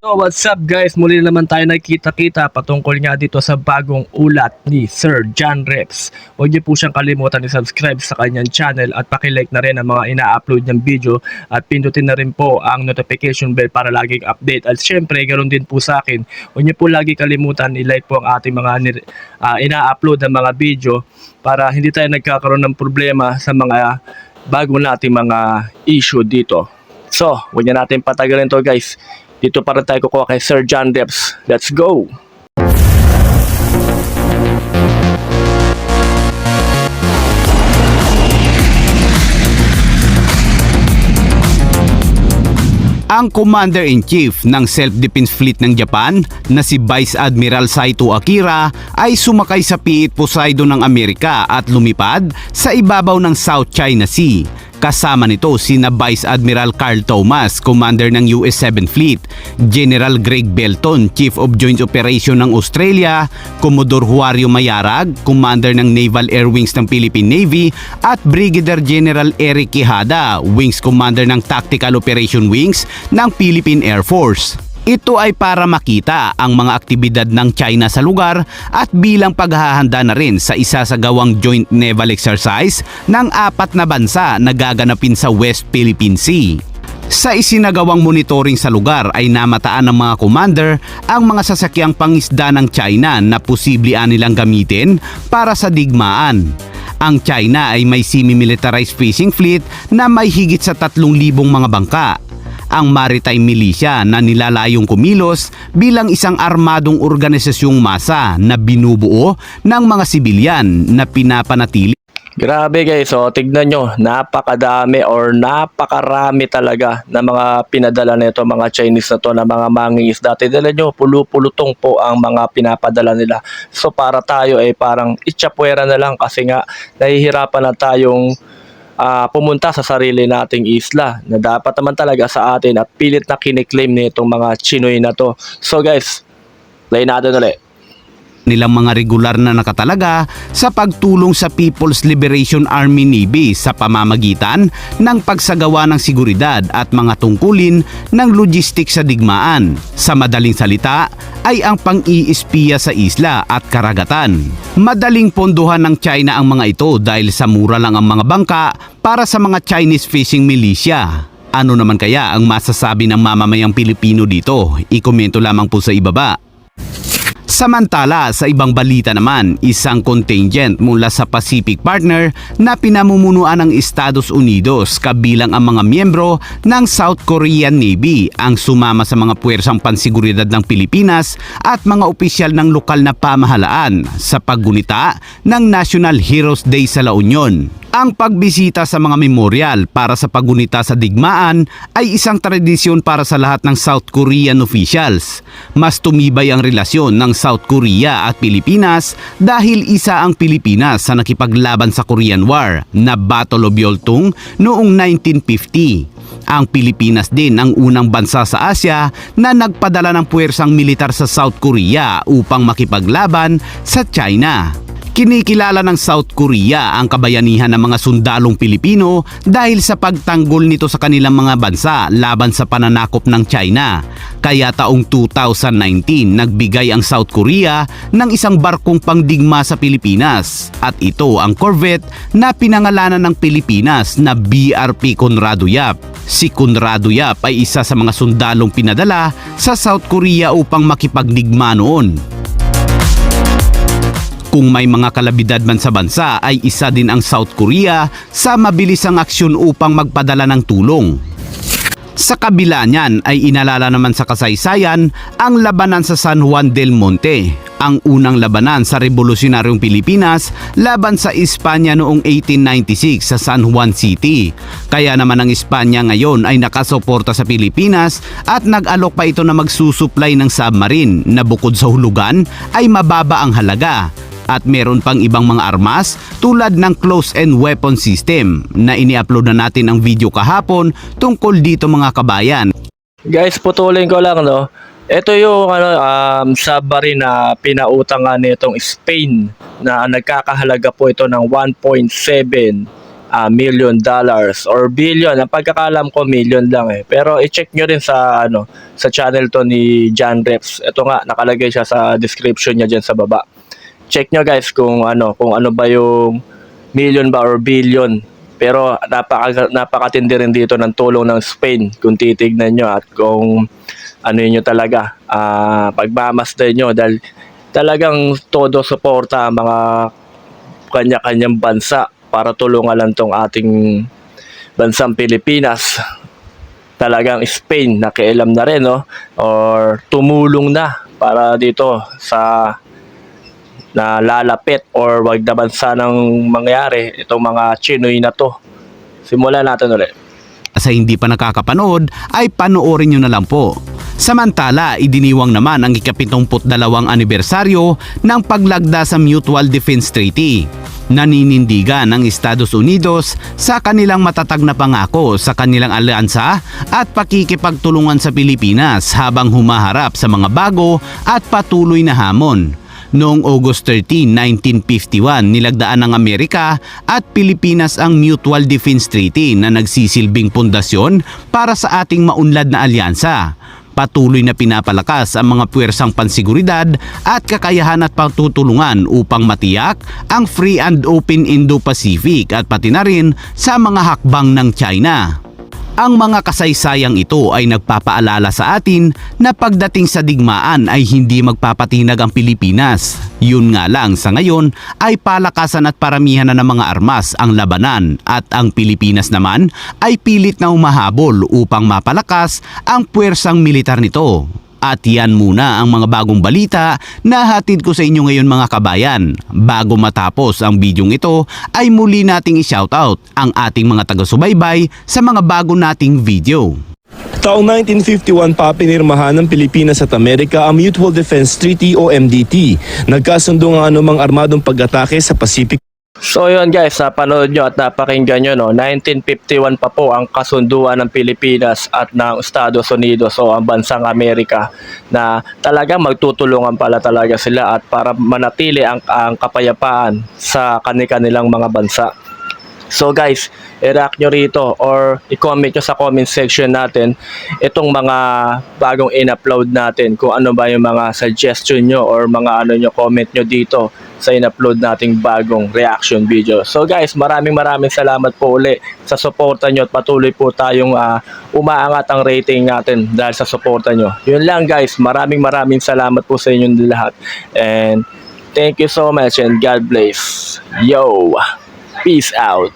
So what's up guys, muli naman tayo nagkita-kita patungkol nga dito sa bagong ulat ni Sir John Reps. Huwag niyo po siyang kalimutan i-subscribe sa kanyang channel at pakilike na rin ang mga ina-upload niyang video at pindutin na rin po ang notification bell para laging update. At syempre, ganoon din po sa akin, huwag niyo po lagi kalimutan i-like po ang ating mga ina-upload na mga video para hindi tayo nagkakaroon ng problema sa mga bago nating mga issue dito. So, huwag niya natin patagalin to guys. Dito para tayo kukuha kay Sir John Reps. Let's go! Ang Commander-in-Chief ng Self-Defense Fleet ng Japan na si Vice Admiral Saito Akira ay sumakay sa P-8 Poseidon ng Amerika at lumipad sa ibabaw ng South China Sea. Kasama nito sina Vice Admiral Carl Thomas, Commander ng US 7th Fleet, General Greg Belton, Chief of Joint Operation ng Australia, Commodore Huario Mayarag, Commander ng Naval Air Wings ng Philippine Navy, at Brigadier General Eric Quijada, Wings Commander ng Tactical Operation Wings ng Philippine Air Force. Ito ay para makita ang mga aktibidad ng China sa lugar at bilang paghahanda na rin sa isasagawang joint naval exercise ng 4 na bansa na gaganapin sa West Philippine Sea. Sa isinagawang monitoring sa lugar ay namataan ng mga commander ang mga sasakyang pangisda ng China na posible nilang gamitin para sa digmaan. Ang China ay may semi-militarized fishing fleet na may higit sa 3,000 mga bangka. Ang maritime militia na nilalayong kumilos bilang isang armadong organisasyong masa na binubuo ng mga sibilyan na pinapanatili. Grabe guys, so tignan nyo, napakadami or napakarami talaga na mga pinadala nito mga Chinese na to na mga mangingisda. Tignan nyo, pulutong po ang mga pinapadala nila. So para tayo ay parang itchapwera na lang kasi nga nahihirapan na tayong pumunta sa sarili nating isla na dapat naman talaga sa atin at pilit na kiniklaim nitong mga Chinoy na to. So guys, play natin ulit. Nilang mga regular na nakatalaga sa pagtulong sa People's Liberation Army Navy sa pamamagitan ng pagsagawa ng seguridad at mga tungkulin ng logistics sa digmaan. Sa madaling salita ay ang pang-iispiya sa isla at karagatan. Madaling pondohan ng China ang mga ito dahil sa mura lang ang mga bangka para sa mga Chinese fishing militia. Ano naman kaya ang masasabi ng mamamayang Pilipino dito? Ikomento lamang po sa ibaba. Samantala, sa ibang balita naman, isang contingent mula sa Pacific Partner na pinamumunuan ng Estados Unidos kabilang ang mga miyembro ng South Korean Navy ang sumama sa mga puwersang pansiguridad ng Pilipinas at mga opisyal ng lokal na pamahalaan sa paggunita ng National Heroes Day sa La Union. Ang pagbisita sa mga memorial para sa paggunita sa digmaan ay isang tradisyon para sa lahat ng South Korean officials. Mas tumibay ang relasyon ng South Korea at Pilipinas dahil isa ang Pilipinas sa nakipaglaban sa Korean War na Battle of Yeoltung noong 1950. Ang Pilipinas din ang unang bansa sa Asia na nagpadala ng puwersang militar sa South Korea upang makipaglaban sa China. Kinikilala ng South Korea ang kabayanihan ng mga sundalong Pilipino dahil sa pagtanggol nito sa kanilang mga bansa laban sa pananakop ng China. Kaya taong 2019 nagbigay ang South Korea ng isang barkong pangdigma sa Pilipinas at ito ang corvette na pinangalanan ng Pilipinas na BRP Conrado Yap. Si Conrado Yap ay isa sa mga sundalong pinadala sa South Korea upang makipagdigma noon. Kung may mga kalabidad man sa bansa ay isa din ang South Korea sa mabilisang aksyon upang magpadala ng tulong. Sa kabila niyan ay inalala naman sa kasaysayan ang labanan sa San Juan del Monte, ang unang labanan sa Revolusyonaryong Pilipinas laban sa Espanya noong 1896 sa San Juan City. Kaya naman ang Espanya ngayon ay nakasuporta sa Pilipinas at nag-alok pa ito na magsusupply ng submarine na bukod sa hulugan ay mababa ang halaga. At meron pang ibang mga armas tulad ng close-end weapon system na ini-upload na natin ang video kahapon tungkol dito mga kabayan. Guys, putulin ko lang no. Ito yung submarine na pinautangan nitong Spain na nagkakahalaga po ito ng 1.7 $1 million or billion. Ang pagkakalam ko million lang eh. Pero i-check nyo rin sa sa channel to ni John Reps. Ito nga nakalagay siya sa description niya diyan sa baba. Check nyo guys kung ano ba yung million ba or billion. Pero napakatindi rin dito ng tulong ng Spain kung titignan nyo at kung ano nyo talaga pagmamasdan nyo dahil talagang todo suporta ang mga kanya-kanyang bansa para tulungan lang tong ating bansang Pilipinas. Talagang Spain nakialam na rin or tumulong na para dito sa nalalapit or wag na bansa ng mangyari itong mga Chinoy na to. Simulan natin ulit. Sa hindi pa nakakapanood ay panoorin nyo na lang po. Samantala, idiniwang naman ang ika-72 anibersaryo ng paglagda sa Mutual Defense Treaty. Naninindigan ng Estados Unidos sa kanilang matatag na pangako sa kanilang alyansa at pakikipagtulungan sa Pilipinas habang humaharap sa mga bago at patuloy na hamon. Noong August 13, 1951, nilagdaan ng Amerika at Pilipinas ang Mutual Defense Treaty na nagsisilbing pundasyon para sa ating maunlad na alyansa. Patuloy na pinapalakas ang mga puwersang pansiguridad at kakayahan at pagtutulungan upang matiyak ang free and open Indo-Pacific at pati na rin sa mga hakbang ng China. Ang mga kasaysayang ito ay nagpapaalala sa atin na pagdating sa digmaan ay hindi magpapatinag ang Pilipinas. Yun nga lang sa ngayon ay palakasan at paramihan na ng mga armas ang labanan at ang Pilipinas naman ay pilit na umahabol upang mapalakas ang puwersang militar nito. At yan muna ang mga bagong balita na hatid ko sa inyo ngayon mga kabayan. Bago matapos ang bidyong ito ay muli nating i-shoutout ang ating mga taga-subaybay sa mga bago nating video. Taong 1951 pa pinirmahan ng Pilipinas at Amerika ang Mutual Defense Treaty o MDT. Nagkasundo ang anumang armadong pag-atake sa Pacific. So yun guys, panood nyo at napakinggan nyo 1951 pa po ang kasunduan ng Pilipinas at ng Estados Unidos o ang bansang Amerika na talagang magtutulungan pala talaga sila at para manatili ang kapayapaan sa kanilang mga bansa. So guys, i-react nyo rito or i-comment nyo sa comment section natin itong mga bagong in-upload natin, kung ano ba yung mga suggestion nyo or mga comment nyo dito sa in-upload nating bagong reaction video. So guys, maraming salamat po uli sa suporta nyo at patuloy po tayong umaangat ang rating natin dahil sa suporta nyo. Yun lang guys, maraming salamat po sa inyong lahat and thank you so much and God bless. Yo! Peace out.